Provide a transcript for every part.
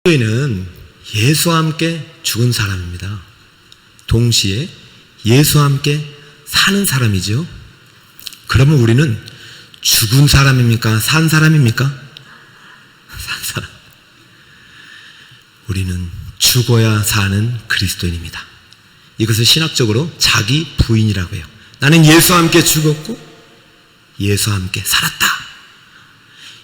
그리스도인은 예수와 함께 죽은 사람입니다. 동시에 예수와 함께 사는 사람이죠. 그러면 우리는 죽은 사람입니까? 산 사람입니까? 산 사람. 우리는 죽어야 사는 그리스도인입니다. 이것을 신학적으로 자기 부인이라고 해요. 나는 예수와 함께 죽었고 예수와 함께 살았다.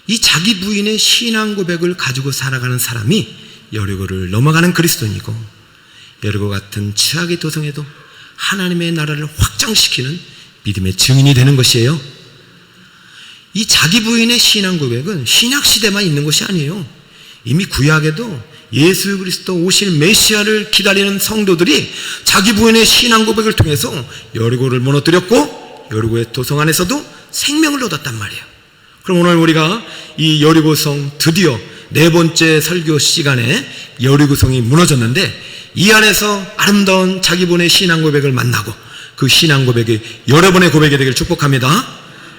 이 자기 부인의 신앙 고백을 가지고 살아가는 사람이 여리고를 넘어가는 그리스도인이고, 여리고 같은 최악의 도성에도 하나님의 나라를 확장시키는 믿음의 증인이 되는 것이에요. 이 자기 부인의 신앙 고백은 신약시대만 있는 것이 아니에요. 이미 구약에도 예수 그리스도 오실 메시아를 기다리는 성도들이 자기 부인의 신앙 고백을 통해서 여리고를 무너뜨렸고 여리고의 도성 안에서도 생명을 얻었단 말이에요. 그럼 오늘 우리가 이 여리고성 드디어 네 번째 설교 시간에 여리고성이 무너졌는데, 이 안에서 아름다운 자기 부인의 신앙 고백을 만나고 그 신앙 고백이 여러분의 고백이 되기를 축복합니다.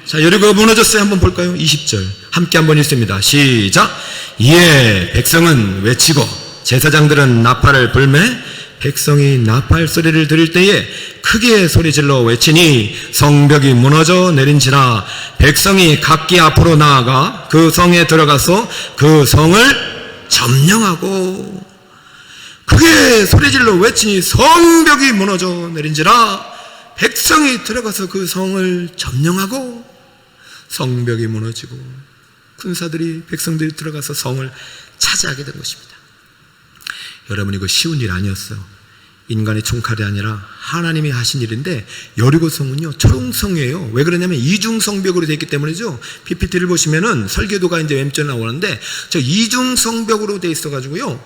자, 여리고가 무너졌어요. 한번 볼까요? 20절 함께 한번 읽습니다. 시작. 이에 백성은 외치고 제사장들은 나팔을 불매 백성이 나팔 소리를 들을 때에 크게 소리질러 외치니 성벽이 무너져 내린지라. 백성이 각기 앞으로 나아가 그 성에 들어가서 그 성을 점령하고, 크게 소리질러 외치니 성벽이 무너져 내린지라. 백성이 들어가서 그 성을 점령하고, 성벽이 무너지고 군사들이 백성들이 들어가서 성을 차지하게 된 것입니다. 여러분, 이거 쉬운 일 아니었어요. 인간의 총칼이 아니라 하나님이 하신 일인데, 여리고성은요 초롱성이에요. 왜 그러냐면 이중성벽으로 되어 있기 때문이죠. PPT를 보시면은 설계도가 이제 왼쪽에 나오는데, 저 이중성벽으로 되어 있어 가지고요,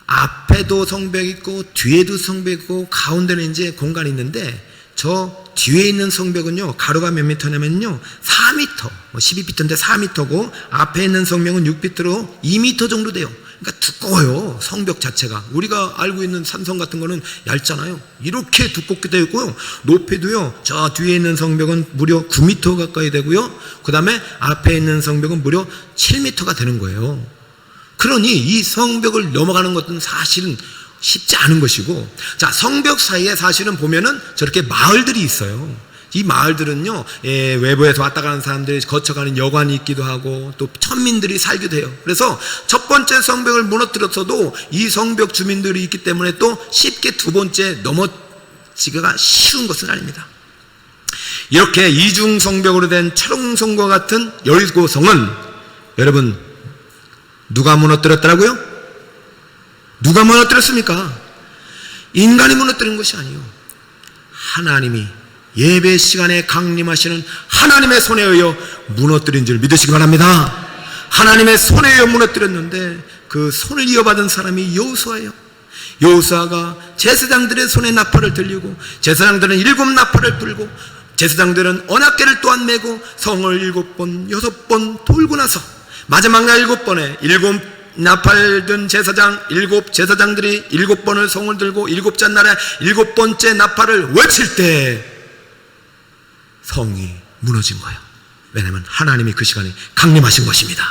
앞에도 성벽 있고 뒤에도 성벽 있고 가운데는 이제 공간이 있는데, 저 뒤에 있는 성벽은요 가로가 몇 미터냐면요 4m, 12피트인데 4m고 앞에 있는 성벽은 6피트로 2m 정도 돼요. 그러니까 두꺼워요. 성벽 자체가. 우리가 알고 있는 산성 같은 거는 얇잖아요. 이렇게 두껍게 되어 있고요, 높이도요 저 뒤에 있는 성벽은 무려 9m 가까이 되고요, 그 다음에 앞에 있는 성벽은 무려 7m가 되는 거예요. 그러니 이 성벽을 넘어가는 것은 사실은 쉽지 않은 것이고, 자, 성벽 사이에 사실은 보면은 저렇게 마을들이 있어요. 이 마을들은요, 외부에서 왔다 가는 사람들이 거쳐가는 여관이 있기도 하고 또 천민들이 살기도 해요. 그래서 첫 번째 성벽을 무너뜨렸어도 이 성벽 주민들이 있기 때문에 또 쉽게 두 번째 넘어지기가 쉬운 것은 아닙니다. 이렇게 이중 성벽으로 된 철옹성과 같은 여리고성은 여러분 누가 무너뜨렸더라고요? 누가 무너뜨렸습니까? 인간이 무너뜨린 것이 아니에요. 하나님이 예배 시간에 강림하시는 하나님의 손에 의해 무너뜨린 줄 믿으시기 바랍니다. 하나님의 손에 의해 무너뜨렸는데 그 손을 이어받은 사람이 여호수아예요. 여호수아가 제사장들의 손에 나팔을 들리고, 제사장들은 7 나팔을 불고, 제사장들은 언약궤를 또한 메고 성을 7번 6번 돌고 나서 마지막 날 7번에 7 나팔 든 제사장 7 제사장들이 7번을 성을 들고 7째 날에 7번째 나팔을 외칠 때 성이 무너진 거예요. 왜냐하면 하나님이 그 시간에 강림하신 것입니다.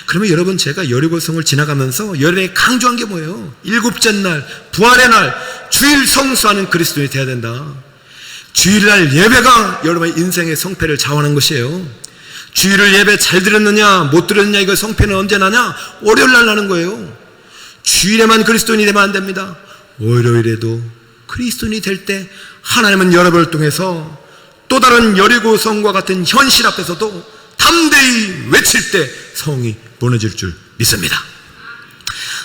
그러면 여러분, 제가 여리고성을 지나가면서 여러분이 강조한 게 뭐예요? 7째 날 부활의 날 주일 성수하는 그리스도인이 되어야 된다. 주일날 예배가 여러분의 인생의 성패를 좌우하는 것이에요. 주일을 예배 잘 드렸느냐 못 드렸느냐, 이거 성패는 언제 나냐? 월요일날 나는 거예요. 주일에만 그리스도인이 되면 안 됩니다. 월요일에도 그리스도인이 될 때 하나님은 여러분을 통해서 또 다른 여리고성과 같은 현실 앞에서도 담대히 외칠 때 성이 무너질 줄 믿습니다.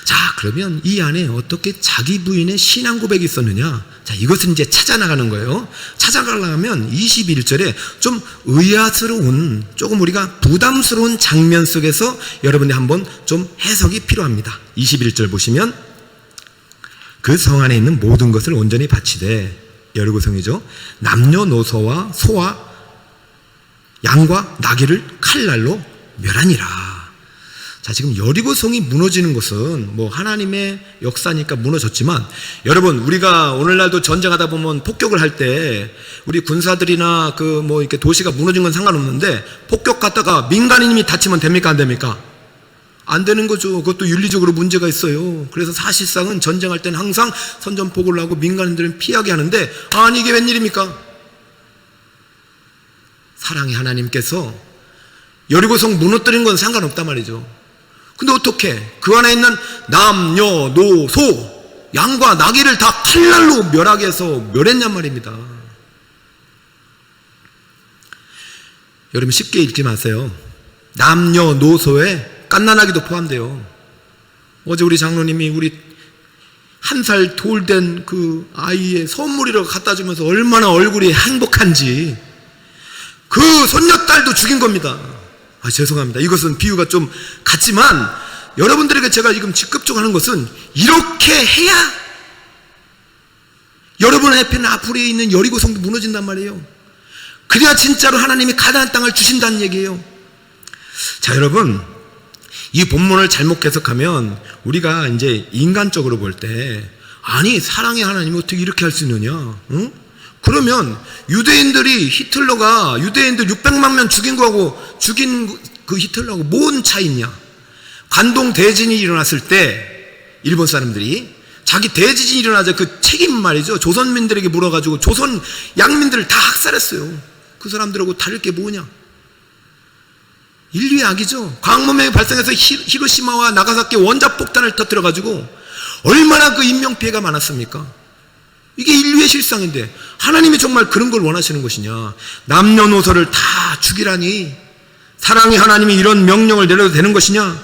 자, 그러면 이 안에 어떻게 자기 부인의 신앙 고백이 있었느냐? 자, 이것을 이제 찾아나가는 거예요. 찾아가려면 21절에 좀 의아스러운, 조금 우리가 부담스러운 장면 속에서 여러분이 한번 좀 해석이 필요합니다. 21절 보시면 그 성 안에 있는 모든 것을 온전히 바치되, 여리고성이죠, 남녀노소와 소와 양과 나귀를 칼날로 멸하니라. 자, 지금 여리고성이 무너지는 것은 뭐 하나님의 역사니까 무너졌지만, 여러분, 우리가 오늘날도 전쟁하다 보면 폭격을 할 때 우리 군사들이나 그 뭐 이렇게 도시가 무너진 건 상관없는데 폭격 갔다가 민간인이 다치면 됩니까? 안 됩니까? 안 되는 거죠. 그것도 윤리적으로 문제가 있어요. 그래서 사실상은 전쟁할 때는 항상 선전포고를 하고 민간인들은 피하게 하는데, 아니 이게 웬일입니까? 사랑의 하나님께서 여리고성 무너뜨린 건 상관없단 말이죠. 근데 어떻게 그 안에 있는 남녀노소 양과 나귀를 다 칼날로 멸하게 해서 멸했냔 말입니다. 여러분 쉽게 읽지 마세요. 남녀노소에 갓난아기도 포함돼요. 어제 우리 장로님이 우리 1살 돌 된 그 아이의 선물이라고 갖다 주면서 얼마나 얼굴이 행복한지, 그 손녀딸도 죽인 겁니다. 죄송합니다. 이것은 비유가 좀 같지만 여러분들에게 제가 지금 직접적으로 하는 것은 이렇게 해야 여러분 옆에는 앞으로 있는 여리고성도 무너진단 말이에요. 그래야 진짜로 하나님이 가나안 땅을 주신다는 얘기예요. 자, 여러분, 이 본문을 잘못 해석하면 우리가 이제 인간적으로 볼 때, 아니 사랑의 하나님이 어떻게 이렇게 할 수 있느냐? 응? 그러면 유대인들이 히틀러가 유대인들 600만 명 죽인 거하고 죽인 그 히틀러하고 뭔 차이 있냐? 관동 대진이 일어났을 때 일본 사람들이 자기 대지진이 일어나자 그 책임 말이죠. 조선민들에게 물어가지고 조선 양민들을 다 학살했어요. 그 사람들하고 다를 게 뭐냐? 인류의 악이죠. 광범위하게 발생해서 히로시마와 나가사키 원자폭탄을 터뜨려가지고 얼마나 그 인명피해가 많았습니까? 이게 인류의 실상인데 하나님이 정말 그런 걸 원하시는 것이냐? 남녀노소를 다 죽이라니 사랑의 하나님이 이런 명령을 내려도 되는 것이냐?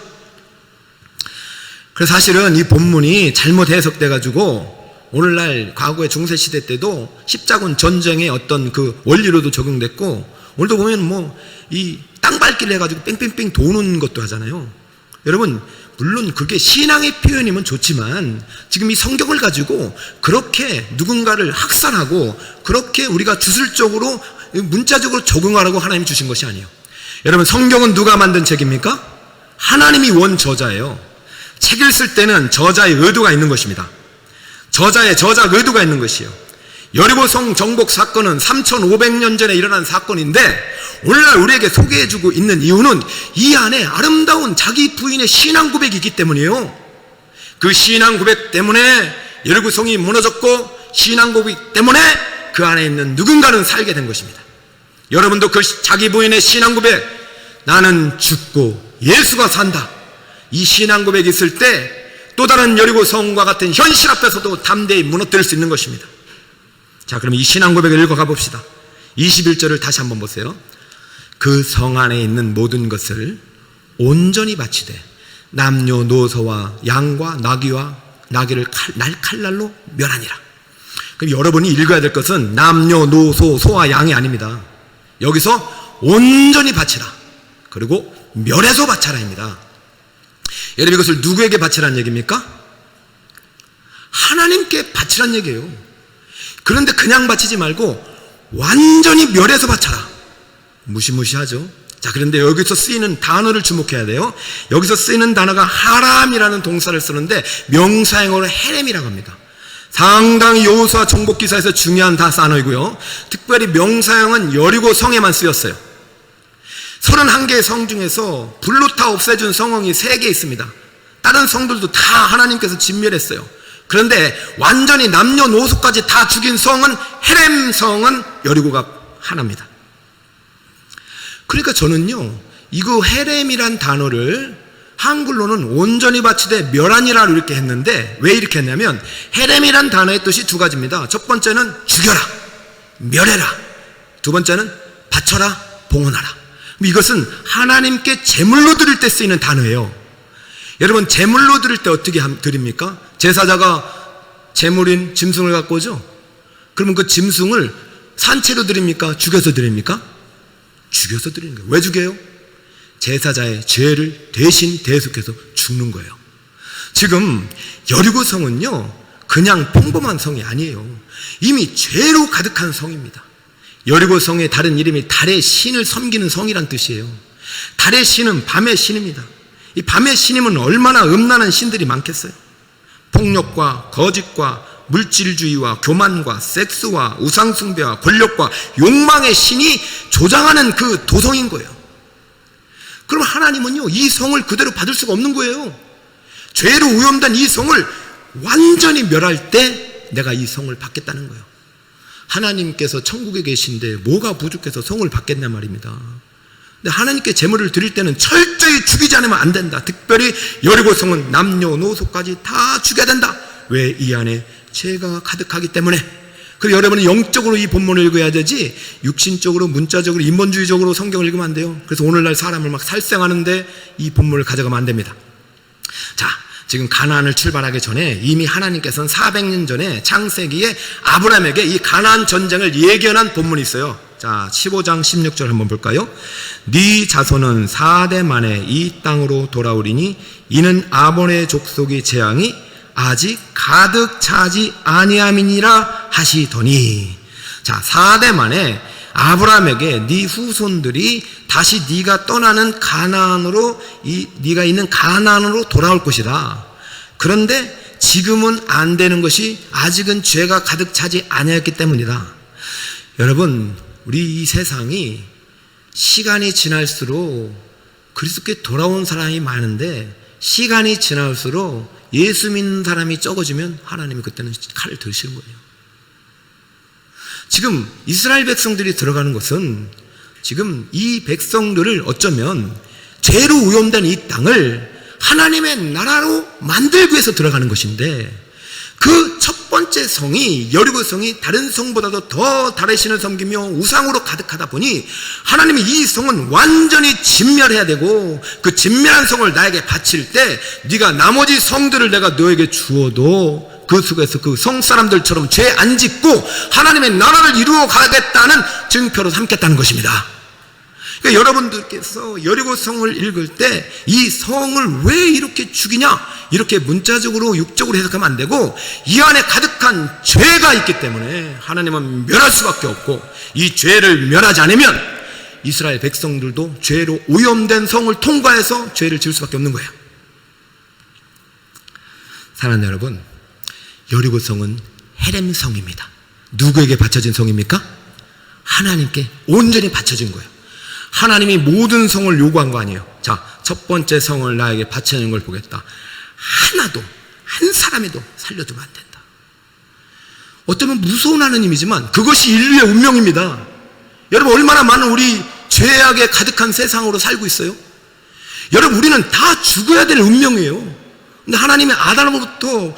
그래서 사실은 이 본문이 잘못 해석돼가지고 오늘날 과거의 중세시대 때도 십자군 전쟁의 어떤 그 원리로도 적용됐고, 오늘도 보면 뭐 이 땅밟기를 해가지고 뺑뺑뺑 도는 것도 하잖아요. 여러분, 물론 그게 신앙의 표현이면 좋지만 지금 이 성경을 가지고 그렇게 누군가를 학살하고 그렇게 우리가 주술적으로 문자적으로 적용하라고 하나님이 주신 것이 아니에요. 여러분, 성경은 누가 만든 책입니까? 하나님이 원 저자예요. 책을 쓸 때는 저자의 의도가 있는 것입니다. 저자 의도가 있는 것이에요. 여리고성 정복 사건은 3500년 전에 일어난 사건인데 오늘날 우리에게 소개해주고 있는 이유는 이 안에 아름다운 자기 부인의 신앙 고백이 있기 때문이에요. 그 신앙 고백 때문에 여리고성이 무너졌고, 신앙 고백 때문에 그 안에 있는 누군가는 살게 된 것입니다. 여러분도 그 자기 부인의 신앙 고백, 나는 죽고 예수가 산다, 이 신앙 고백이 있을 때 또 다른 여리고성과 같은 현실 앞에서도 담대히 무너뜨릴 수 있는 것입니다. 자, 그럼 이 신앙 고백을 읽어가 봅시다. 21절을 다시 한번 보세요. 그 성 안에 있는 모든 것을 온전히 바치되 남녀노소와 양과 나귀를 칼날로 멸하니라. 그럼 여러분이 읽어야 될 것은 남녀노소 소와 양이 아닙니다. 여기서 온전히 바치라, 그리고 멸해서 바쳐라입니다. 여러분, 이것을 누구에게 바치라는 얘기입니까? 하나님께 바치라는 얘기예요. 그런데 그냥 바치지 말고 완전히 멸해서 바쳐라. 무시무시하죠. 자, 그런데 여기서 쓰이는 단어를 주목해야 돼요. 여기서 쓰이는 단어가 하람이라는 동사를 쓰는데 명사형으로 헤렘이라고 합니다. 상당히 여호수아 정복기사에서 중요한 단어이고요. 특별히 명사형은 여리고 성에만 쓰였어요. 31개의 성 중에서 불로 타 없애준 성이 3개 있습니다. 다른 성들도 다 하나님께서 진멸했어요. 그런데 완전히 남녀노소까지 다 죽인 성은 헤렘 성은 여리고가 하나입니다. 그러니까 저는요, 이거 헤렘이란 단어를 한글로는 온전히 바치되 멸하니라 이렇게 했는데, 왜 이렇게 했냐면 헤렘이란 단어의 뜻이 2가지입니다. 첫 번째는 죽여라, 멸해라. 두 번째는 바쳐라, 봉헌하라. 이것은 하나님께 제물로 드릴 때 쓰이는 단어예요. 여러분, 제물로 드릴 때 어떻게 드립니까? 제사자가 제물인 짐승을 갖고 오죠? 그러면 그 짐승을 산채로 드립니까? 죽여서 드립니까? 죽여서 드리는 거예요. 왜 죽여요? 제사자의 죄를 대신 대속해서 죽는 거예요. 지금 여리고성은요, 그냥 평범한 성이 아니에요. 이미 죄로 가득한 성입니다. 여리고성의 다른 이름이 달의 신을 섬기는 성이란 뜻이에요. 달의 신은 밤의 신입니다. 이 밤의 신임은 얼마나 음란한 신들이 많겠어요. 폭력과 거짓과 물질주의와 교만과 섹스와 우상숭배와 권력과 욕망의 신이 조장하는 그 도성인 거예요. 그럼 하나님은요, 이 성을 그대로 받을 수가 없는 거예요. 죄로 오염된 이 성을 완전히 멸할 때 내가 이 성을 받겠다는 거예요. 하나님께서 천국에 계신데 뭐가 부족해서 성을 받겠냐 말입니다. 근데 하나님께 제물을 드릴 때는 철저히 죽이지 않으면 안 된다. 특별히 여리고성은 남녀노소까지 다 죽여야 된다. 왜? 이 안에 죄가 가득하기 때문에. 그래서 여러분은 영적으로 이 본문을 읽어야 되지 육신적으로, 문자적으로, 인본주의적으로 성경을 읽으면 안 돼요. 그래서 오늘날 사람을 막 살생하는데 이 본문을 가져가면 안 됩니다. 자, 지금 가나안을 출발하기 전에 이미 하나님께서는 400년 전에 창세기에 아브라함에게 이 가나안 전쟁을 예견한 본문이 있어요. 자, 15장 16절 한번 볼까요? 네 자손은 4대 만에 이 땅으로 돌아오리니 이는 아몬의 족속의 재앙이 아직 가득 차지 아니함이니라 하시더니. 자, 4대 만에 아브라함에게 네 후손들이 다시 네가 떠나는 가나안으로, 네가 있는 가나안으로 돌아올 것이다. 그런데 지금은 안 되는 것이 아직은 죄가 가득 차지 아니었기 때문이다. 여러분, 우리 이 세상이 시간이 지날수록 그리스도께 돌아온 사람이 많은데 시간이 지날수록 예수 믿는 사람이 적어지면 하나님이 그때는 칼을 드시는 거예요. 지금 이스라엘 백성들이 들어가는 것은 지금 이 백성들을 어쩌면 죄로 오염된 이 땅을 하나님의 나라로 만들기 위해서 들어가는 것인데, 그 첫 번째 성이, 여리고 성이 다른 성보다도 더 다르시는 섬기며 우상으로 가득하다 보니 하나님이 이 성은 완전히 진멸해야 되고, 그 진멸한 성을 나에게 바칠 때 네가 나머지 성들을 내가 너에게 주어도 그 속에서 그 성 사람들처럼 죄 안 짓고 하나님의 나라를 이루어 가겠다는 증표로 삼겠다는 것입니다. 그러니까 여러분들께서 여리고 성을 읽을 때 이 성을 왜 이렇게 죽이냐, 이렇게 문자적으로 육적으로 해석하면 안 되고, 이 안에 가득한 죄가 있기 때문에 하나님은 멸할 수밖에 없고, 이 죄를 멸하지 않으면 이스라엘 백성들도 죄로 오염된 성을 통과해서 죄를 지을 수밖에 없는 거예요. 사랑하는 여러분, 여리고 성은 헤렘성입니다. 누구에게 바쳐진 성입니까? 하나님께 온전히 바쳐진 거예요. 하나님이 모든 성을 요구한 거 아니에요. 자, 첫 번째 성을 나에게 바치는 걸 보겠다. 하나도, 한 사람에도 살려두면 안 된다. 어쩌면 무서운 하나님이지만 그것이 인류의 운명입니다. 여러분, 얼마나 많은 우리 죄악에 가득한 세상으로 살고 있어요? 여러분, 우리는 다 죽어야 될 운명이에요. 근데 하나님의 아담으로부터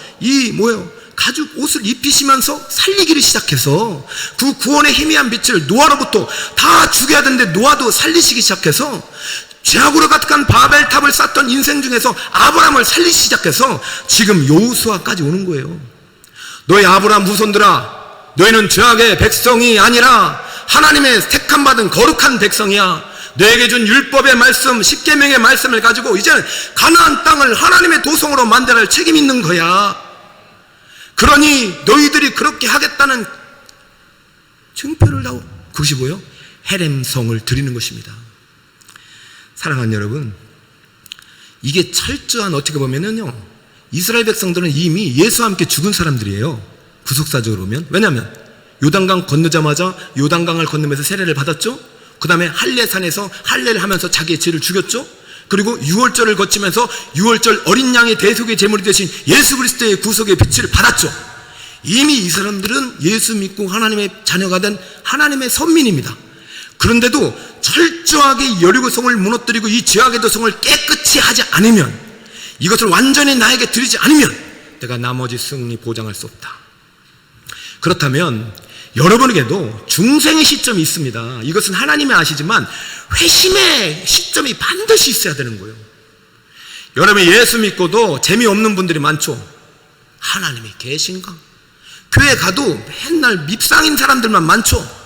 가죽 옷을 입히시면서 살리기를 시작해서 그 구원의 희미한 빛을 노아로부터 다 죽여야 되는데 노아도 살리시기 시작해서 죄악으로 가득한 바벨탑을 쌓던 인생 중에서 아브라함을 살리기 시작해서 지금 여호수아까지 오는 거예요. 너희 아브라함 후손들아, 너희는 죄악의 백성이 아니라 하나님의 택함받은 거룩한 백성이야. 너에게 준 율법의 말씀, 십계명의 말씀을 가지고 이제는 가나안 땅을 하나님의 도성으로 만들어야 할 책임이 있는 거야. 그러니 너희들이 그렇게 하겠다는 증표를 나오, 그것이 뭐예요? 헤렘성을 드리는 것입니다. 사랑하는 여러분, 이게 철저한, 어떻게 보면은요, 이스라엘 백성들은 이미 예수와 함께 죽은 사람들이에요. 구속사적으로 보면. 왜냐하면 요단강 건너자마자 요단강을 건너면서 세례를 받았죠. 그 다음에 할례산에서 할례를 하면서 자기의 죄를 죽였죠. 그리고 유월절을 거치면서 유월절 어린 양의 대속의 제물이 되신 예수 그리스도의 구속의 빛을 받았죠. 이미 이 사람들은 예수 믿고 하나님의 자녀가 된 하나님의 선민입니다. 그런데도 철저하게 여리고성을 무너뜨리고 이 죄악의 도성을 깨끗이 하지 않으면, 이것을 완전히 나에게 드리지 않으면 내가 나머지 승리 보장할 수 없다. 그렇다면 여러분에게도 중생의 시점이 있습니다. 이것은 하나님이 아시지만 회심의 시점이 반드시 있어야 되는 거예요. 여러분이 예수 믿고도 재미없는 분들이 많죠. 하나님이 계신가? 교회 가도 맨날 밉상인 사람들만 많죠.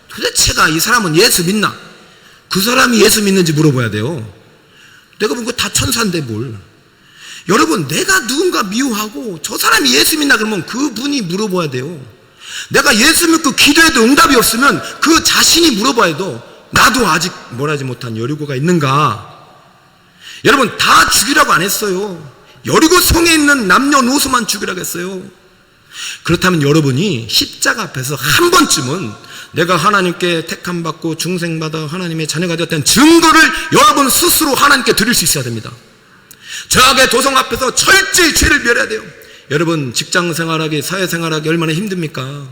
도대체가 이 사람은 예수 믿나? 그 사람이 예수 믿는지 물어봐야 돼요. 내가 본 거 다 천사인데 뭘. 여러분, 내가 누군가 미워하고 저 사람이 예수 믿나 그러면 그분이 물어봐야 돼요. 내가 예수 믿고 기도해도 응답이 없으면 그 자신이 물어봐야 돼. 나도 아직 뭘 하지 못한 여리고가 있는가? 여러분, 다 죽이라고 안 했어요. 여리고 성에 있는 남녀노소만 죽이라고 했어요. 그렇다면 여러분이 십자가 앞에서 한 번쯤은 내가 하나님께 택함받고 중생받아 하나님의 자녀가 되었다는 증거를 여러분 스스로 하나님께 드릴 수 있어야 됩니다. 죄악의 도성 앞에서 철저히 죄를 멸해야 돼요. 여러분 직장생활하기 사회생활하기 얼마나 힘듭니까?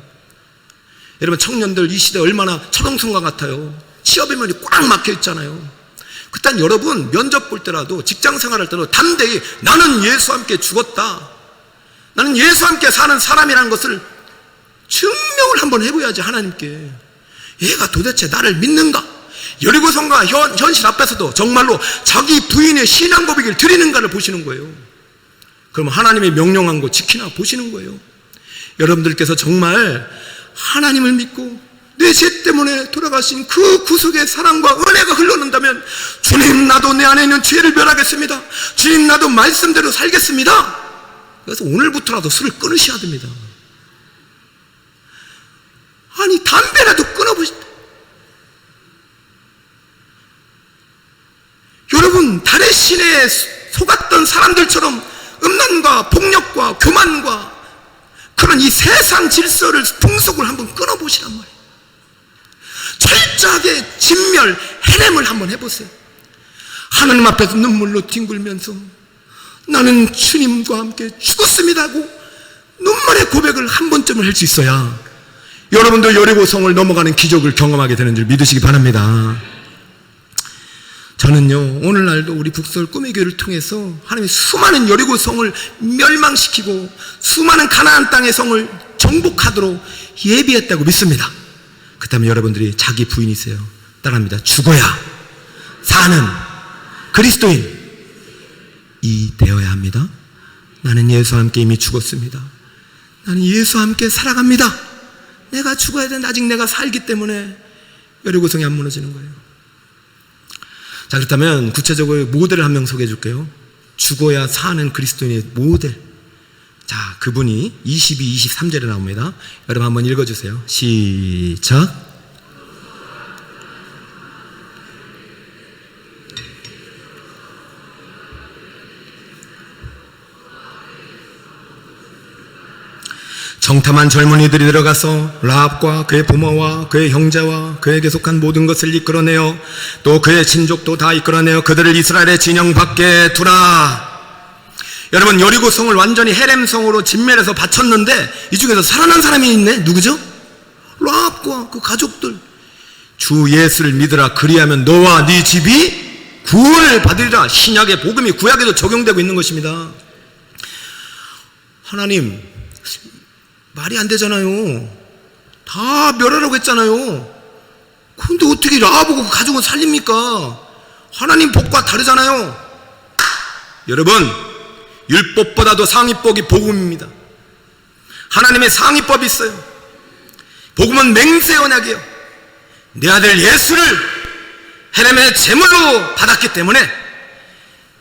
여러분 청년들 이 시대 얼마나 철옹성과 같아요. 취업의 문이 꽉 막혀 있잖아요. 그땐 여러분 면접 볼 때라도 직장생활할 때도 담대히 나는 예수와 함께 죽었다, 나는 예수와 함께 사는 사람이라는 것을 증명을 한번 해봐야지. 하나님께 얘가 도대체 나를 믿는가, 여리고성과 현실 앞에서도 정말로 자기 부인의 신앙 고백을 드리는가를 보시는 거예요. 그럼 하나님이 명령한 거 지키나 보시는 거예요. 여러분들께서 정말 하나님을 믿고 내 죄 때문에 돌아가신 그 구속의 사랑과 은혜가 흘러는다면 주님 나도 내 안에 있는 죄를 멸하겠습니다, 주님 나도 말씀대로 살겠습니다. 그래서 오늘부터라도 술을 끊으셔야 됩니다. 아니 담배라도 끊어보시다. 여러분 달의 신에 속았던 사람들처럼 음란과 폭력과 교만과 그런 이 세상 질서를 풍속을 한번 끊어보시란 말이에요. 철저하게 진멸 해냄을 한번 해보세요. 하나님 앞에서 눈물로 뒹굴면서 나는 주님과 함께 죽었습니다 하고 눈물의 고백을 한 번쯤은 할 수 있어야 여러분도 여리고성을 넘어가는 기적을 경험하게 되는 줄 믿으시기 바랍니다. 저는요 오늘날도 우리 북서울 꿈의 교회를 통해서 하나님이 수많은 여리고성을 멸망시키고 수많은 가나안 땅의 성을 정복하도록 예비했다고 믿습니다. 그렇다면 여러분들이 자기 부인이세요. 따라합니다. 죽어야 사는 그리스도인이 되어야 합니다. 나는 예수와 함께 이미 죽었습니다. 나는 예수와 함께 살아갑니다. 내가 죽어야 되는데 아직 내가 살기 때문에 여리고성이 안 무너지는 거예요. 자, 그렇다면 구체적으로 모델을 한 명 소개해 줄게요. 죽어야 사는 그리스도인의 모델. 자, 그분이 22, 23절에 나옵니다. 여러분 한번 읽어주세요. 시작. 정탐한 젊은이들이 들어가서 라합과 그의 부모와 그의 형제와 그에게 속한 모든 것을 이끌어내어 또 그의 친족도 다 이끌어내어 그들을 이스라엘의 진영 밖에 두라. 여러분 여리고성을 완전히 헤렘성으로 진멸해서 바쳤는데 이 중에서 살아난 사람이 있네. 누구죠? 라합과 그 가족들. 주 예수를 믿으라 그리하면 너와 네 집이 구원을 받으리라. 신약의 복음이 구약에도 적용되고 있는 것입니다. 하나님 말이 안 되잖아요. 다 멸하라고 했잖아요. 근데 어떻게 라합하고 그 가족은 살립니까? 하나님 복과 다르잖아요. 여러분 율법보다도 상위법이 복음입니다. 하나님의 상위법이 있어요. 복음은 맹세 언약이에요. 내 아들 예수를 헤렘의 제물로 받았기 때문에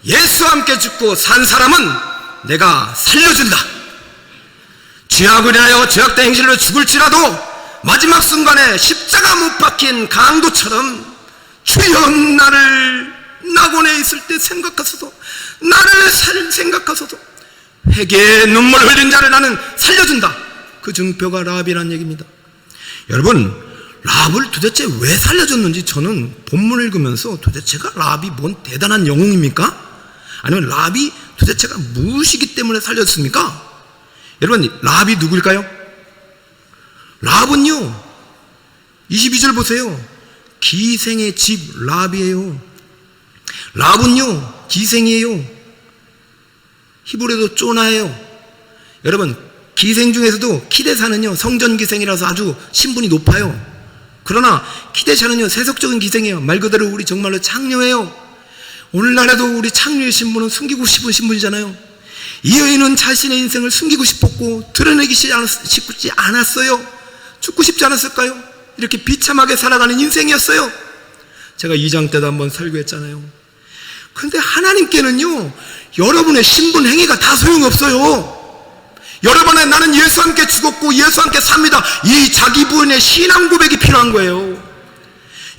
예수와 함께 죽고 산 사람은 내가 살려준다. 죄악을 인하여 죄악된 행실로 죽을지라도 마지막 순간에 십자가 못 박힌 강도처럼 주여 나를 낙원에 있을 때 생각하소서, 나를 생각하소서, 회개의 눈물 흘린 자를 나는 살려준다. 그 증표가 라합이라는 얘기입니다. 여러분 라합을 도대체 왜 살려줬는지 저는 본문을 읽으면서 도대체가 라합이 뭔 대단한 영웅입니까? 아니면 라합이 도대체가 무엇이기 때문에 살렸습니까? 여러분 라합이 누구일까요? 라합은요 22절 보세요. 기생의 집 라합이에요. 라합은요 기생이에요. 히브리어도 쪼나예요. 여러분 기생 중에서도 키데사는요 성전기생이라서 아주 신분이 높아요. 그러나 키데샤는요 세속적인 기생이에요. 말 그대로 우리 정말로 창녀예요. 오늘날에도 우리 창녀의 신분은 숨기고 싶은 신분이잖아요. 이 여인은 자신의 인생을 숨기고 싶었고 드러내기 쉽지 않았어요. 죽고 싶지 않았을까요? 이렇게 비참하게 살아가는 인생이었어요. 제가 2장 때도 한번 설교했잖아요. 그런데 하나님께는요 여러분의 신분 행위가 다 소용없어요. 여러분의 나는 예수와 함께 죽었고 예수와 함께 삽니다, 이 자기 부인의 신앙 고백이 필요한 거예요.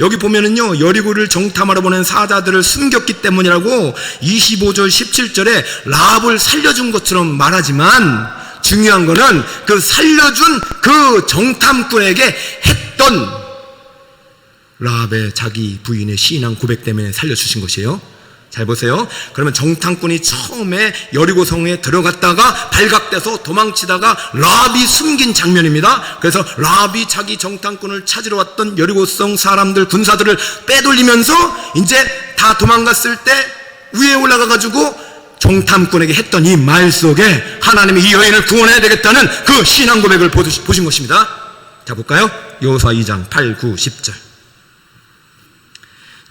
여기 보면은요 여리고를 정탐하러 보낸 사자들을 숨겼기 때문이라고 25절 17절에 라합을 살려준 것처럼 말하지만 중요한 거는 그 살려준 그 정탐꾼에게 했던 살려주셨던 라합의 자기 부인의 신앙 고백 때문에 살려주신 것이에요. 잘 보세요. 그러면 정탐꾼이 처음에 여리고성에 들어갔다가 발각돼서 도망치다가 라합이 숨긴 장면입니다. 그래서 라합이 자기 정탐꾼을 찾으러 왔던 여리고성 사람들, 군사들을 빼돌리면서 이제 다 도망갔을 때 위에 올라가가지고 정탐꾼에게 했던 이 말 속에 하나님이 이 여인을 구원해야 되겠다는 그 신앙 고백을 보신 것입니다. 자, 볼까요? 여호수아 2장 8, 9, 10절.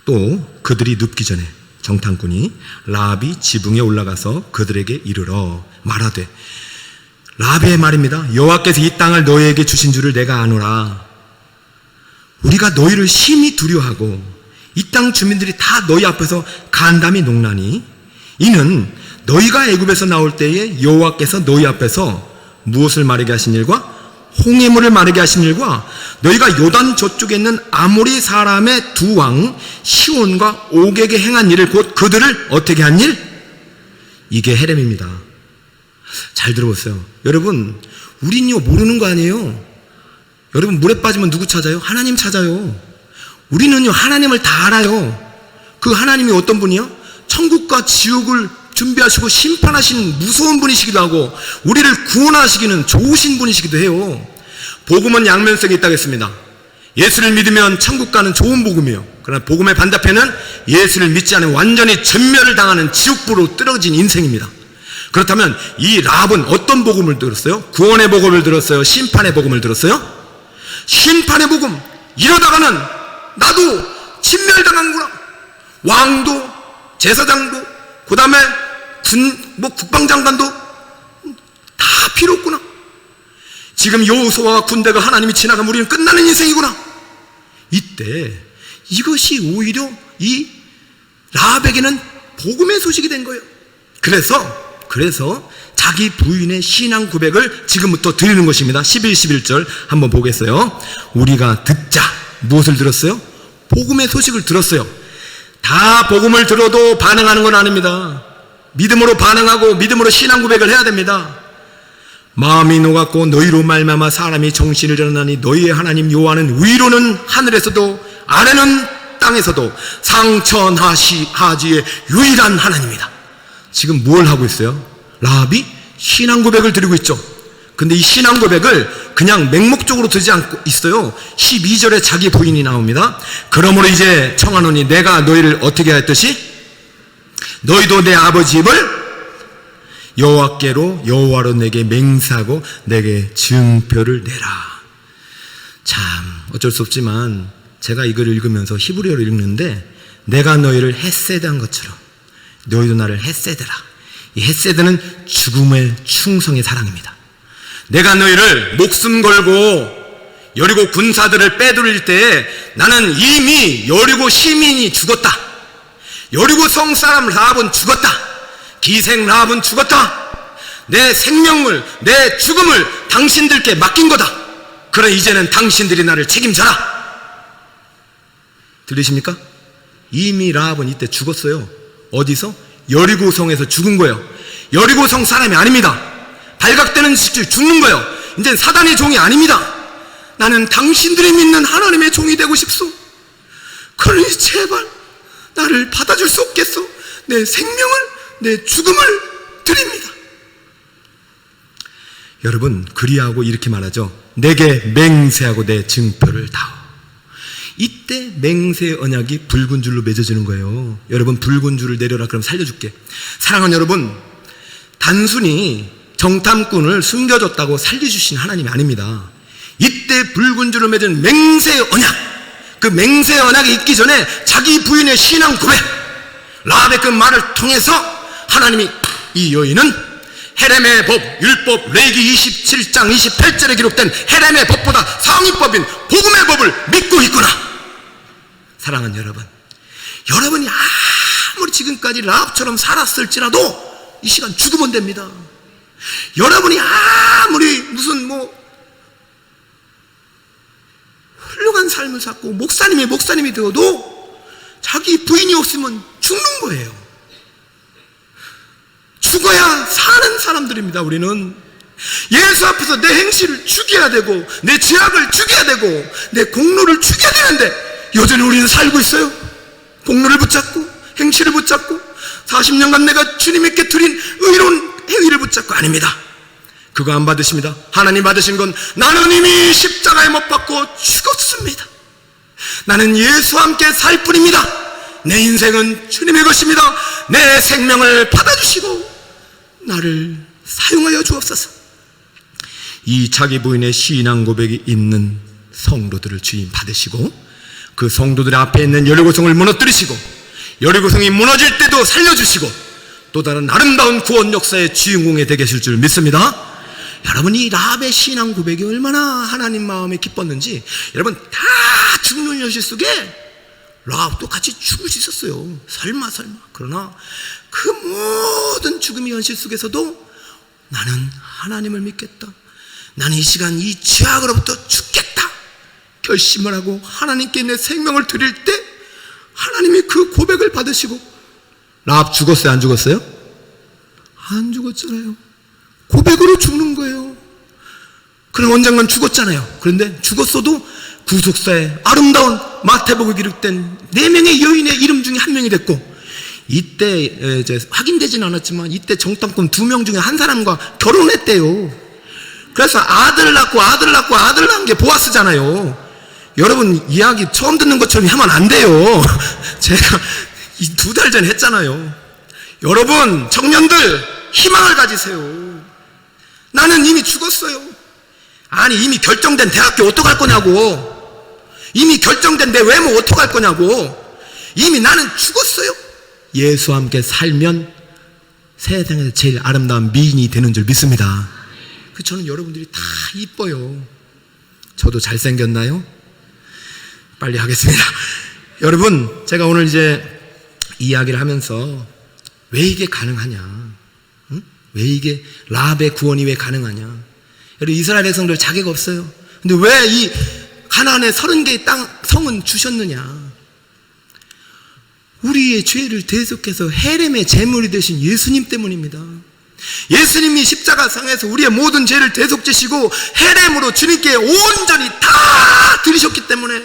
또 그들이 눕기 전에 정탐꾼이 라합이 지붕에 올라가서 그들에게 이르러 말하되, 라합의 말입니다. 여호와께서 이 땅을 너희에게 주신 줄을 내가 아노라. 우리가 너희를 심히 두려워하고 이 땅 주민들이 다 너희 앞에서 간담이 녹나니 이는 너희가 애굽에서 나올 때에 여호와께서 너희 앞에서 무엇을 마르게 하신 일과 홍해물을 마르게 하신 일과 너희가 요단 저쪽에 있는 아모리 사람의 두 왕 시온과 옥에게 행한 일을, 곧 그들을 어떻게 한 일? 이게 헤렘입니다. 잘 들어보세요. 여러분, 우린요 모르는 거 아니에요. 여러분, 물에 빠지면 누구 찾아요? 하나님 찾아요. 우리는요 하나님을 다 알아요. 그 하나님이 어떤 분이요? 천국과 지옥을 준비하시고 심판하신 무서운 분이시기도 하고 우리를 구원하시기는 좋으신 분이시기도 해요. 복음은 양면성이 있다고 했습니다. 예수를 믿으면 천국 가는 좋은 복음이에요. 그러나 복음의 반대편은 예수를 믿지 않으면 완전히 전멸을 당하는 지옥불로 떨어진 인생입니다. 그렇다면 이 라합은 어떤 복음을 들었어요? 구원의 복음을 들었어요? 심판의 복음을 들었어요? 심판의 복음. 이러다가는 나도 진멸당하는구나. 왕도 제사장도 그 다음에 국방장관도 다 필요 없구나. 지금 여호수아와 군대가 하나님이 지나가면 우리는 끝나는 인생이구나. 이때 이것이 오히려 이 라합에게는 복음의 소식이 된 거예요. 그래서 자기 부인의 신앙 고백을 지금부터 드리는 것입니다. 11, 11절 한번 보겠어요. 우리가 듣자. 무엇을 들었어요? 복음의 소식을 들었어요. 다 복음을 들어도 반응하는 건 아닙니다. 믿음으로 반응하고 믿음으로 신앙 고백을 해야 됩니다. 마음이 녹았고 너희로 말미암아 사람이 정신을 잃었나니 너희의 하나님 여호와는 위로는 하늘에서도 아래는 땅에서도 상천하지의 유일한 하나님이다. 지금 뭘 하고 있어요? 라합이 신앙 고백을 드리고 있죠. 근데 이 신앙 고백을 그냥 맹목적으로 드지 않고 있어요. 12절에 자기 부인이 나옵니다. 그러므로 이제 청하노니 내가 너희를 어떻게 하였듯이 너희도 내 아버지 입을 여호와로 내게 맹세하고 내게 증표를 내라. 참 어쩔 수 없지만 제가 이걸 읽으면서 히브리어를 읽는데 내가 너희를 헷세드한 것처럼 너희도 나를 헷세드라. 이 헷세드는 죽음의 충성의 사랑입니다. 내가 너희를 목숨 걸고 여리고 군사들을 빼돌릴 때에 나는 이미 여리고 시민이 죽었다. 여리고 성 사람 라합은 죽었다. 기생 라합은 죽었다. 내 생명을, 내 죽음을 당신들께 맡긴 거다. 그래 이제는 당신들이 나를 책임져라. 들리십니까? 이미 라합은 이때 죽었어요. 어디서? 여리고성에서 죽은 거예요. 여리고성 사람이 아닙니다. 발각되는 시점에 죽는 거예요. 이제는 사단의 종이 아닙니다. 나는 당신들이 믿는 하나님의 종이 되고 싶소. 그러니 제발 나를 받아줄 수 없겠소. 내 생명을, 내 죽음을 드립니다. 여러분, 그리하고 이렇게 말하죠. 내게 맹세하고 내 증표를 다오. 이때 맹세의 언약이 붉은 줄로 맺어지는 거예요. 여러분, 붉은 줄을 내려라. 그럼 살려줄게. 사랑하는 여러분, 단순히 정탐꾼을 숨겨줬다고 살려주신 하나님이 아닙니다. 이때 붉은 줄을 맺은 맹세의 언약, 그 맹세의 언약이 있기 전에 자기 부인의 신앙 고백, 라합의 그 말을 통해서 하나님이 이 여인은 헤렘의 법, 율법, 레위기 27장 28절에 기록된 헤렘의 법보다 상위법인 복음의 법을 믿고 있구나. 사랑하는 여러분, 여러분이 아무리 지금까지 라합처럼 살았을지라도 이 시간 죽으면 됩니다. 여러분이 아무리 무슨 훌륭한 삶을 살고 목사님이 되어도 자기 부인이 없으면 죽는 거예요. 죽어야 사는 사람들입니다. 우리는 예수 앞에서 내 행실을 죽여야 되고 내 죄악을 죽여야 되고 내 공로를 죽여야 되는데 여전히 우리는 살고 있어요. 공로를 붙잡고 행실을 붙잡고 40년간 내가 주님께 드린 의로운 행위를 붙잡고 아닙니다. 그거 안 받으십니다. 하나님 받으신 건 나는 이미 십자가에 못 박고 죽었습니다. 나는 예수와 함께 살 뿐입니다. 내 인생은 주님의 것입니다. 내 생명을 받아주시고 나를 사용하여 주옵소서. 이 자기 부인의 신앙 고백이 있는 성도들을 주님 받으시고 그 성도들 앞에 있는 여리고성을 무너뜨리시고 여리고성이 무너질 때도 살려주시고 또 다른 아름다운 구원 역사의 주인공이 되게 하실 줄 믿습니다. 여러분, 이 라합의 신앙 고백이 얼마나 하나님 마음에 기뻤는지 여러분, 다 죽는 현실 속에 라합도 같이 죽을 수 있었어요. 설마. 그러나 그 모든 죽음의 현실 속에서도 나는 하나님을 믿겠다, 나는 이 시간 이 죄악으로부터 죽겠다 결심을 하고 하나님께 내 생명을 드릴 때 하나님이 그 고백을 받으시고. 라합 죽었어요? 안 죽었어요? 안 죽었잖아요. 고백으로 죽는 거예요. 그럼 언젠간 죽었잖아요. 그런데 죽었어도 구속사에 아름다운 마태복음에 기록된 4명의 여인의 이름 중에 한 명이 됐고, 이때 이제 확인되지는 않았지만 이때 정탐꾼 2명 중에 한 사람과 결혼했대요. 그래서 아들을 낳은 게 보아스잖아요. 여러분, 이야기 처음 듣는 것처럼 하면 안 돼요. 제가 2달 전에 했잖아요. 여러분, 청년들 희망을 가지세요. 나는 이미 죽었어요. 아니, 이미 결정된 대학교 어떡할 거냐고. 이미 결정된 내 외모 어떡할 거냐고. 이미 나는 죽었어요. 예수와 함께 살면 세상에서 제일 아름다운 미인이 되는 줄 믿습니다. 저는 여러분들이 다 이뻐요. 저도 잘생겼나요? 빨리 하겠습니다. 여러분, 제가 오늘 이제 이야기를 하면서 왜 이게 가능하냐, 왜 이게 라합의 구원이 왜 가능하냐. 여러분, 이스라엘 백성들 자격 없어요. 근데 왜 이 가나안의 30개의 땅 성은 주셨느냐. 우리의 죄를 대속해서 헤렘의 제물이 되신 예수님 때문입니다. 예수님이 십자가상에서 우리의 모든 죄를 대속지시고 헤렘으로 주님께 온전히 다 드리셨기 때문에,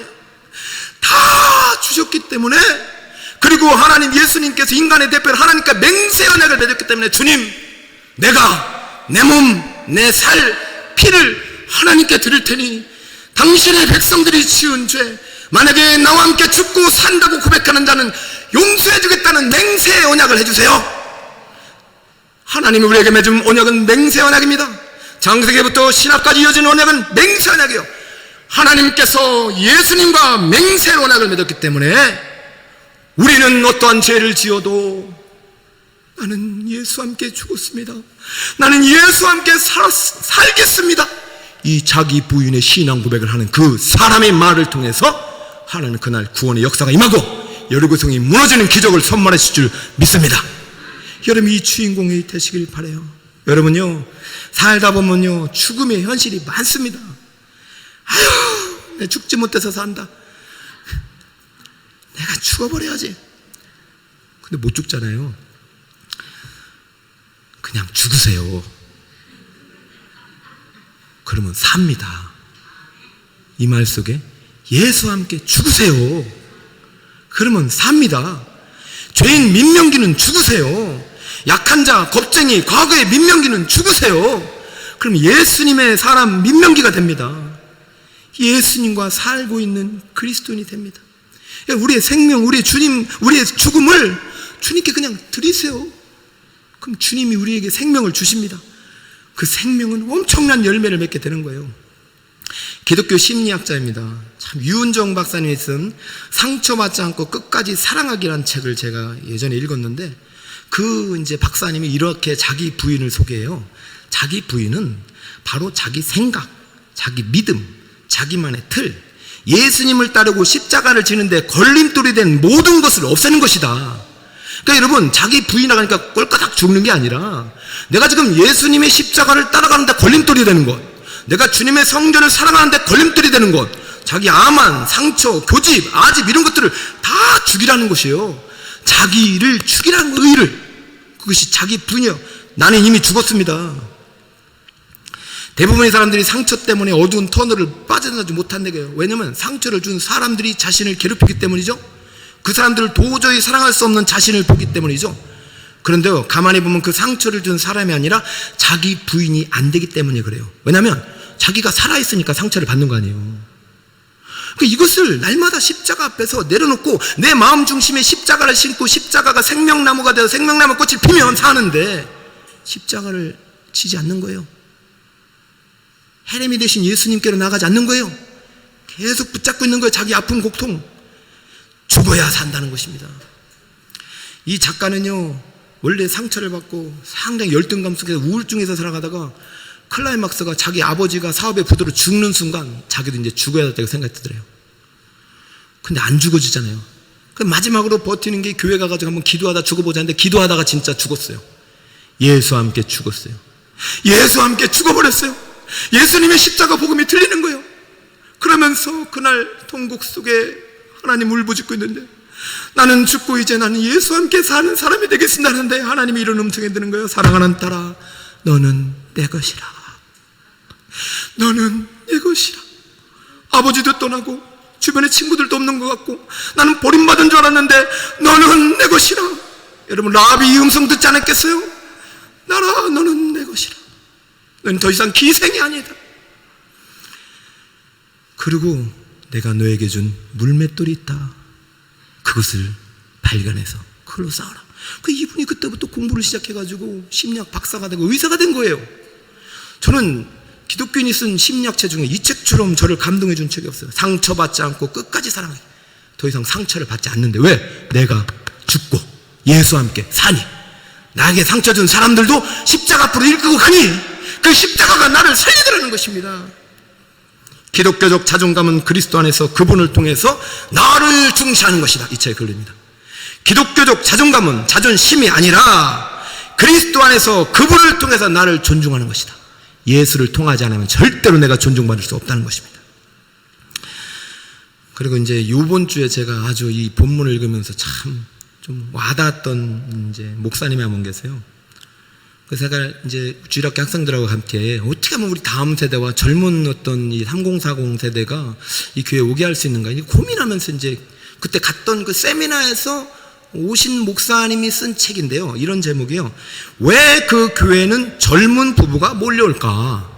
다 주셨기 때문에, 그리고 하나님 예수님께서 인간의 대표로 하나님과 맹세 언약을 맺었기 때문에 주님, 내가 내 몸, 내 살, 피를 하나님께 드릴 테니 당신의 백성들이 지은 죄, 만약에 나와 함께 죽고 산다고 고백하는 자는 용서해 주겠다는 맹세 언약을 해주세요. 하나님이 우리에게 맺은 언약은 맹세 언약입니다. 창세기부터 신학까지 이어지는 언약은 맹세 언약이에요. 하나님께서 예수님과 맹세 언약을 맺었기 때문에 우리는 어떠한 죄를 지어도 나는 예수와 함께 죽었습니다, 나는 예수와 함께 살겠습니다, 이 자기 부인의 신앙 고백을 하는 그 사람의 말을 통해서 하나님은 그날 구원의 역사가 임하고 여리고성이 무너지는 기적을 선물해 주실 줄 믿습니다. 여러분, 이 주인공이 되시길 바라요. 여러분요, 살다 보면요 죽음의 현실이 많습니다. 아유, 내 죽지 못해서 산다, 내가 죽어버려야지. 근데 못 죽잖아요. 그냥 죽으세요. 그러면 삽니다. 이 말 속에 예수와 함께 죽으세요. 그러면 삽니다. 죄인 민명기는 죽으세요. 약한 자, 겁쟁이, 과거의 민명기는 죽으세요. 그럼 예수님의 사람 민명기가 됩니다. 예수님과 살고 있는 그리스도인이 됩니다. 우리의 생명, 우리의 주님, 우리의 죽음을 주님께 그냥 드리세요. 그럼 주님이 우리에게 생명을 주십니다. 그 생명은 엄청난 열매를 맺게 되는 거예요. 기독교 심리학자입니다. 참 유은정 박사님이 쓴 상처받지 않고 끝까지 사랑하기라는 책을 제가 예전에 읽었는데, 그 이제 박사님이 이렇게 자기 부인을 소개해요. 자기 부인은 바로 자기 생각, 자기 믿음, 자기만의 틀, 예수님을 따르고 십자가를 지는데 걸림돌이 된 모든 것을 없애는 것이다. 그러니까 여러분, 자기 부인이라 하니까 꼴까닥 죽는 게 아니라, 내가 지금 예수님의 십자가를 따라가는데 걸림돌이 되는 것, 내가 주님의 성전을 사랑하는데 걸림돌이 되는 것, 자기 암환, 상처, 교집, 아집 이런 것들을 다 죽이라는 것이에요. 자기를 죽이라는 의를, 그것이 자기 부인이요. 나는 이미 죽었습니다. 대부분의 사람들이 상처 때문에 어두운 터널을 빠져나오지 못한다고요. 왜냐하면 상처를 준 사람들이 자신을 괴롭히기 때문이죠. 그 사람들을 도저히 사랑할 수 없는 자신을 보기 때문이죠. 그런데요, 가만히 보면 그 상처를 준 사람이 아니라 자기 부인이 안 되기 때문에 그래요. 왜냐하면 자기가 살아있으니까 상처를 받는 거 아니에요. 이것을 날마다 십자가 앞에서 내려놓고 내 마음 중심에 십자가를 신고 십자가가 생명나무가 되어 생명나무 꽃을 피면 사는데 십자가를 지지 않는 거예요. 헤레미 대신 예수님께로 나가지 않는 거예요. 계속 붙잡고 있는 거예요. 자기 아픈 고통. 죽어야 산다는 것입니다. 이 작가는요, 원래 상처를 받고 상당히 열등감 속에서 우울증에서 살아가다가 클라이막스가 자기 아버지가 사업의 부도로 죽는 순간 자기도 이제 죽어야 된다고 생각이 들더래요. 근데 안 죽어지잖아요. 마지막으로 버티는 게 교회 가가지고 한번 기도하다 죽어보자 했는데 기도하다가 진짜 죽었어요. 예수와 함께 죽었어요. 예수와 함께 죽어버렸어요. 예수님의 십자가 복음이 들리는 거예요. 그러면서 그날 통곡 속에 하나님 울부짖고 있는데 나는 죽고 이제 나는 예수와 함께 사는 사람이 되겠습니다 하는데 하나님이 이런 음성이 드는 거예요. 사랑하는 딸아, 너는 내 것이라. 너는 내 것이라. 아버지도 떠나고 주변에 친구들도 없는 것 같고 나는 버림받은 줄 알았는데 너는 내 것이라. 여러분, 라합이 이 음성 듣지 않았겠어요? 나라, 너는 내 것이라. 너는 더 이상 기생이 아니다. 그리고 내가 너에게 준 물맷돌이 있다. 그것을 발견해서 그걸로 싸워라. 이분이 그때부터 공부를 시작해가지고 심리학 박사가 되고 의사가 된 거예요. 저는 기독교인이 쓴 심리학책 중에 이 책처럼 저를 감동해 준 책이 없어요. 상처받지 않고 끝까지 사랑하기. 더 이상 상처를 받지 않는데 왜? 내가 죽고 예수와 함께 사니. 나에게 상처 준 사람들도 십자가 앞으로 일끄고 가니 그 십자가가 나를 살리더라는 것입니다. 기독교적 자존감은 그리스도 안에서 그분을 통해서 나를 중시하는 것이다. 이 책에 걸립니다. 기독교적 자존감은 자존심이 아니라 그리스도 안에서 그분을 통해서 나를 존중하는 것이다. 예수를 통하지 않으면 절대로 내가 존중받을 수 없다는 것입니다. 그리고 이제 이번 주에 제가 아주 이 본문을 읽으면서 참 좀 와닿았던 이제 목사님이 한 분 계세요. 그래서 제가 이제 주일학교 학생들하고 함께 어떻게 하면 우리 다음 세대와 젊은 어떤 이 3040 세대가 이 교회에 오게 할 수 있는가 고민하면서 이제 그때 갔던 그 세미나에서 오신 목사님이 쓴 책인데요. 이런 제목이요. 왜 그 교회는 젊은 부부가 몰려올까?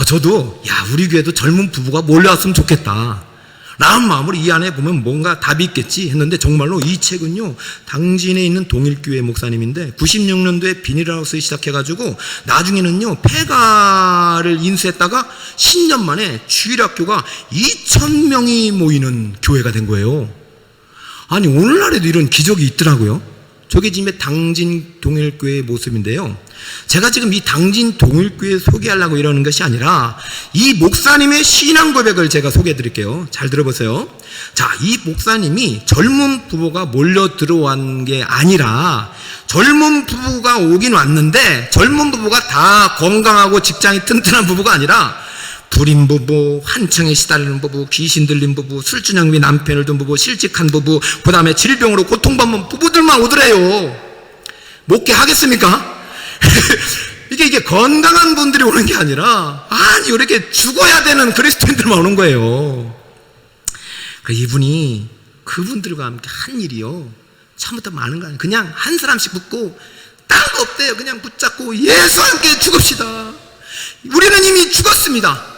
저도 우리 교회도 젊은 부부가 몰려왔으면 좋겠다 라는 마음으로 이 안에 보면 뭔가 답이 있겠지 했는데 정말로 이 책은요, 당진에 있는 동일교회 목사님인데 96년도에 비닐하우스 시작해가지고 나중에는요 폐가를 인수했다가 10년 만에 주일학교가 2,000명이 모이는 교회가 된 거예요. 아니, 오늘날에도 이런 기적이 있더라고요. 저게 지금 당진 동일교회의 모습인데요. 제가 지금 이 당진 동일교회 소개하려고 이러는 것이 아니라 이 목사님의 신앙 고백을 제가 소개해 드릴게요. 잘 들어보세요. 자, 이 목사님이 젊은 부부가 몰려 들어온 게 아니라 젊은 부부가 오긴 왔는데 젊은 부부가 다 건강하고 직장이 튼튼한 부부가 아니라 불임 부부, 한청에 시달리는 부부, 귀신 들린 부부, 술주정비 남편을 둔 부부, 실직한 부부, 그 다음에 질병으로 고통받는 부부들만 오더래요. 목회 하겠습니까? 이게 건강한 분들이 오는 게 아니라 아니 이렇게 죽어야 되는 그리스도인들만 오는 거예요. 그러니까 이분이 그분들과 함께 한 일이요, 처음부터 많은 거 아니에요. 그냥 한 사람씩 붙고 딴 거 없대요. 그냥 붙잡고 예수와 함께 죽읍시다. 우리는 이미 죽었습니다.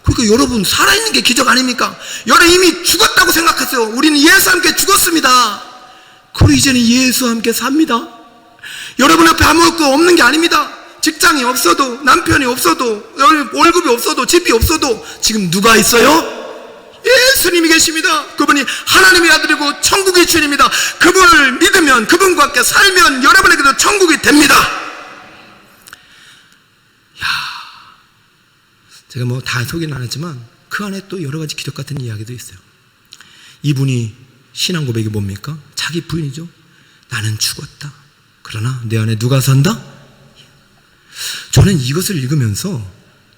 그러니까 여러분, 살아있는 게 기적 아닙니까? 여러분 이미 죽었다고 생각했어요. 우리는 예수와 함께 죽었습니다. 그리고 이제는 예수와 함께 삽니다. 여러분 옆에 아무것도 없는 게 아닙니다. 직장이 없어도, 남편이 없어도, 월급이 없어도, 집이 없어도 지금 누가 있어요? 예수님이 계십니다. 그분이 하나님의 아들이고 천국의 주인입니다. 그분을 믿으면, 그분과 함께 살면 여러분에게도 천국이 됩니다. 제가 뭐 다 소개는 안 했지만 그 안에 또 여러 가지 기적 같은 이야기도 있어요. 이분이 신앙 고백이 뭡니까? 자기 부인이죠. 나는 죽었다. 그러나 내 안에 누가 산다? 저는 이것을 읽으면서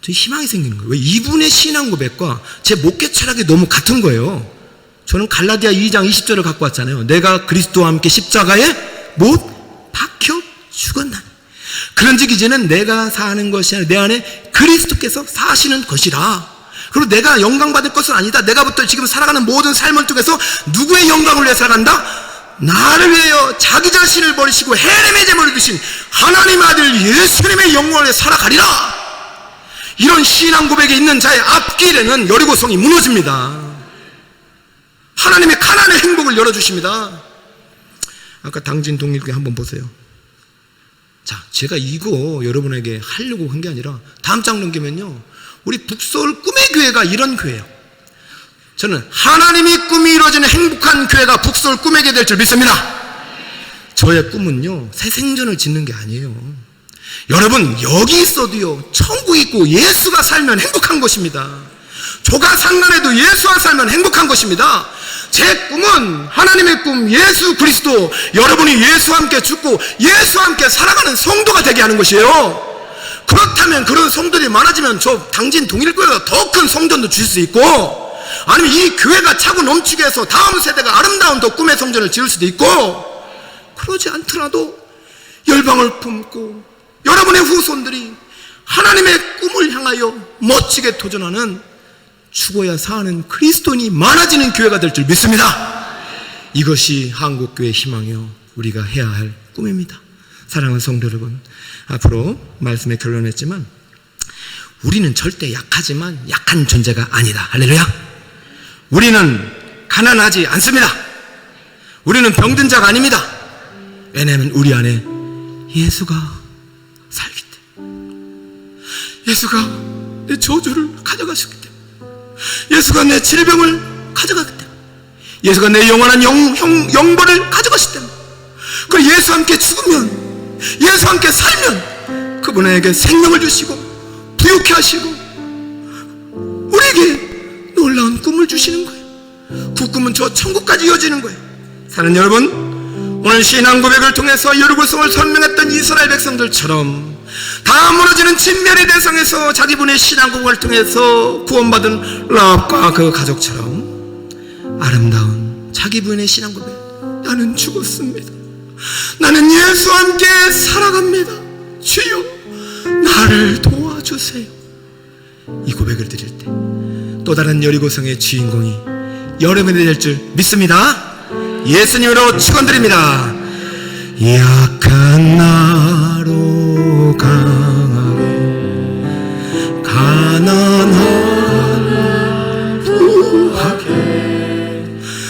희망이 생기는 거예요. 왜? 이분의 신앙 고백과 제 목회 철학이 너무 같은 거예요. 저는 갈라디아 2장 20절을 갖고 왔잖아요. 내가 그리스도와 함께 십자가에 못 박혀 죽었나니. 그 그런즉 이제는 내가 사는 것이 아니라 내 안에 그리스도께서 사시는 것이라. 그리고 내가 영광받을 것은 아니다. 내가부터 지금 살아가는 모든 삶을 통해서 누구의 영광을 위해 살아간다? 나를 위하여 자기 자신을 버리시고 헤렘의 제물을 드신 하나님의 아들 예수님의 영광을 위해 살아가리라. 이런 신앙 고백에 있는 자의 앞길에는 여리고성이 무너집니다. 하나님의 가난의 행복을 열어주십니다. 아까 당진 동일교회 한번 보세요. 자, 제가 이거 여러분에게 하려고 한 게 아니라 다음 장 넘기면요, 우리 북서울 꿈의 교회가 이런 교회예요. 저는 하나님이 꿈이 이루어지는 행복한 교회가 북서울 꿈의 교회 될 줄 믿습니다. 저의 꿈은요, 새 생전을 짓는 게 아니에요. 여러분, 여기 있어도요, 천국 있고 예수가 살면 행복한 것입니다. 조가 상관해도 예수와 살면 행복한 것입니다. 제 꿈은 하나님의 꿈, 예수 그리스도, 여러분이 예수와 함께 죽고 예수와 함께 살아가는 성도가 되게 하는 것이에요. 그렇다면 그런 성도들이 많아지면 저 당진 동일교회가 더 큰 성전도 주실 수 있고, 아니면 이 교회가 차고 넘치게 해서 다음 세대가 아름다운 더 꿈의 성전을 지을 수도 있고, 그러지 않더라도 열방을 품고 여러분의 후손들이 하나님의 꿈을 향하여 멋지게 도전하는 죽어야 사는 그리스도인이 많아지는 교회가 될 줄 믿습니다. 이것이 한국교회의 희망이요, 우리가 해야 할 꿈입니다. 사랑하는 성도 여러분, 앞으로 말씀에 결론했지만 우리는 절대 약하지만 약한 존재가 아니다. 할렐루야. 우리는 가난하지 않습니다. 우리는 병든 자가 아닙니다. 왜냐하면 우리 안에 예수가 살기 때문에. 예수가 내 저주를 가져가셨기 때문에. 예수가 내 질병을 가져가기 때문에. 예수가 내 영원한 영벌을 가져가시기 때문에. 그리고 예수와 함께 죽으면, 예수와 함께 살면 그분에게 생명을 주시고 부유케 하시고 우리에게 놀라운 꿈을 주시는 거예요. 그 꿈은 저 천국까지 이어지는 거예요. 사랑하는 여러분, 오늘 신앙 고백을 통해서 여리고성을 설명했던 이스라엘 백성들처럼 다 무너지는 진멸의 대상에서 자기 분의 신앙 고백을 통해서 구원받은 라합과 그 가족처럼 아름다운 자기 부인의 신앙 고백, 나는 죽었습니다, 나는 예수와 함께 살아갑니다, 주여 나를 도와주세요, 이 고백을 드릴 때 또 다른 여리고성의 주인공이 여러분이 될 줄 믿습니다. 예수님으로 축원드립니다. 약한 나로 강하고 가난한 부하게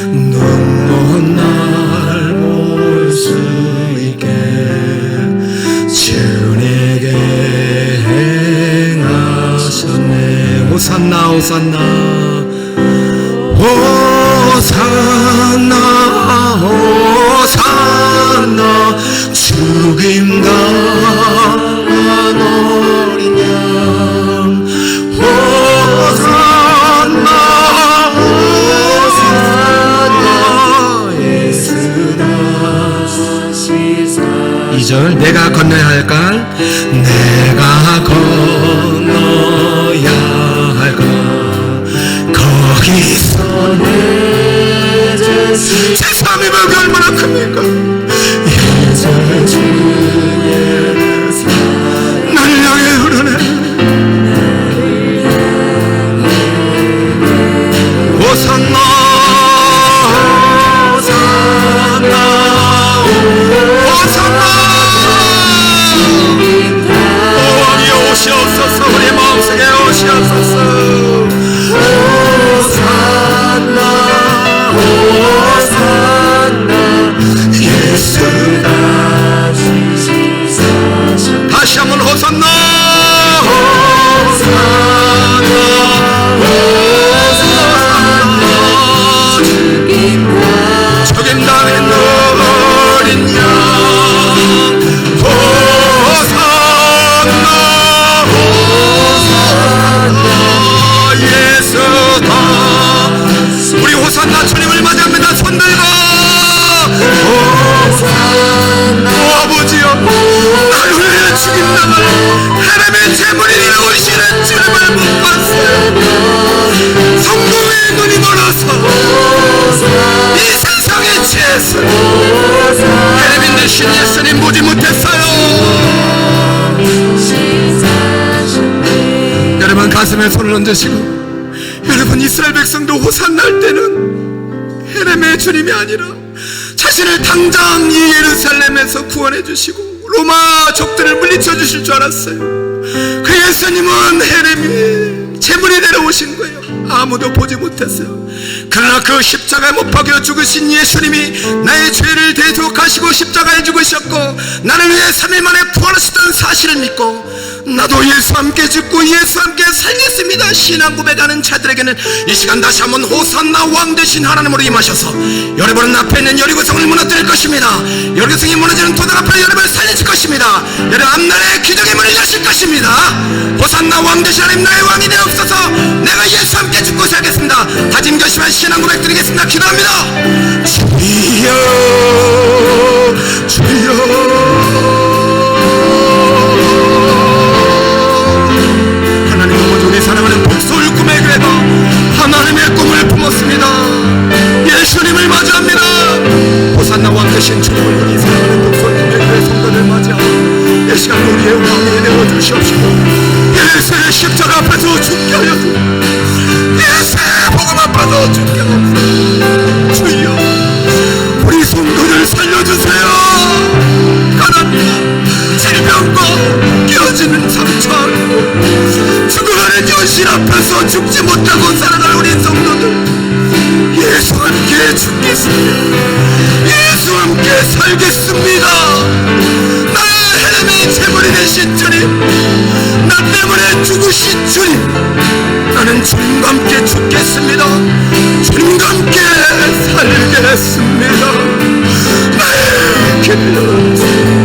눈먼 날 볼 수 있게 주님에게 행하셨네. 호산나 호산나 호산나 호산나 죽임 당한 어린 양 호산나 호산나 예수다. 2절 내가 건너야 할 갈 내가 건너야 할 갈 거기서 내 제3의 벽이 얼마나 큽니까? 예수 주의 나를 향해 흐르네. 호산나 호산나 호산나 가슴에 손을 얹으시고, 여러분, 이스라엘 백성도 호산나 할 때는 헤렘의 주님이 아니라 자신을 당장 이 예루살렘에서 구원해 주시고 로마 적들을 물리쳐 주실 줄 알았어요. 그 예수님은 헤렘이 제물이 내려오신 거예요. 아무도 보지 못했어요. 그러나 그 십자가에 못 박여 죽으신 예수님이 나의 죄를 대속하시고 십자가에 죽으셨고 나를 위해 3일 만에 부활하셨다는 사실을 믿고 나도 예수와 함께 죽고 예수와 함께 살겠습니다. 신앙 고백하는 자들에게는 이 시간 다시 한번 호산나 왕 되신 하나님으로 임하셔서 여러분 앞에 있는 여리고성을 무너뜨릴 것입니다. 여리고성이 무너지는 도당 앞에 여러분을 살려줄 것입니다. 여러분 앞날에 기적의 문을 여실 것입니다. 호산나 왕 되신 하나님, 나의 왕이 되옵소서. 내가 예수와 함께 죽고 살겠습니다. 다짐 결심한 신앙 고백 드리겠습니다. 기도합니다. 주여 주여. 우리 사랑하는 복소울 꿈의 교회가 하나님의 꿈을 품었습니다. 예수님을 맞이합니다. 호산나 왕 되신 주님을 우리 사랑하는 복소울 꿈의 교회 성도를 맞이하고 이 시간 우리의 왕이 되어주시옵시고 예수의 십자가 앞에서 죽게 하여 예수의 복음 앞에서 죽게 하여 주여 우리 성도를 살려주세요. 가난과 질병과 깨어지는 상처 죽어가는 현실 앞에서 죽지 못하고 살아갈 우리 성도들 예수와 함께 죽겠습니다. 예수와 함께 살겠습니다. 나의 헤렘의 제물이 되신 주님, 나 때문에 죽으신 주님, 나는 주님과 함께 죽겠습니다. 주님과 함께 살겠습니다. 나의 길을 열어주세요.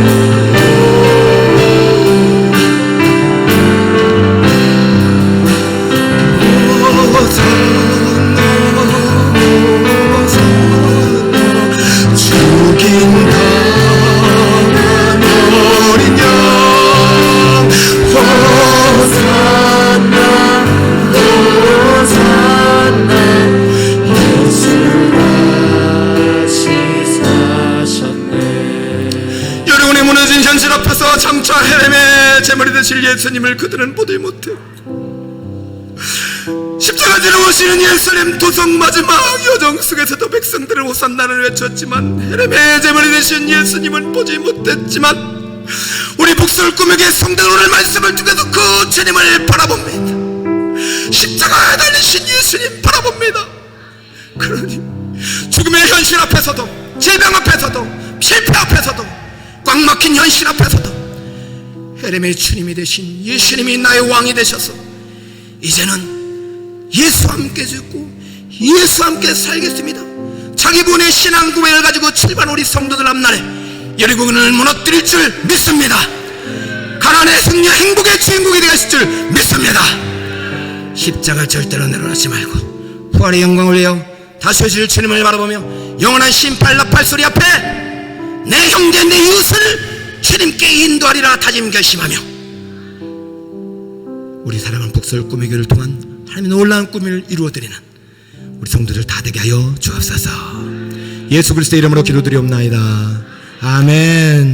장차 헤렘의 제물이 되실 예수님을 그들은 보지 못해 십자가 지러 오시는 예수님 도성 마지막 여정 속에서도 백성들을 호산나를 외쳤지만 헤렘의 제물이 되신 예수님은 보지 못했지만 우리 복수를 꾸미게 성도는 오늘 말씀을 통해서 그 주님을 바라봅니다. 십자가에 달리신 예수님 바라봅니다. 그러니 죽음의 현실 앞에서도 질병 앞에서도 실패 앞에서도 꽉 막힌 현실 앞에서도 헤렘의 주님이 되신 예수님이 나의 왕이 되셔서 이제는 예수와 함께 죽고 예수와 함께 살겠습니다. 자기 분의 신앙 고백을 가지고 출발 우리 성도들 앞날에 여리고를 무너뜨릴 줄 믿습니다. 가난의 승리 행복의 주인공이 되실 줄 믿습니다. 십자가를 절대로 내려놓지 말고 부활의 영광을 위하여 다시 오실 주님을 바라보며 영원한 심판 나팔 소리 앞에 내 형제 내 이웃을 주님께 인도하리라 다짐 결심하며 우리 사랑하는 복설 꿈의 교회를 통한 하나님의 놀라운 꿈을 이루어드리는 우리 성도들 다 되게 하여 주옵소서. 예수 그리스도의 이름으로 기도드리옵나이다. 아멘.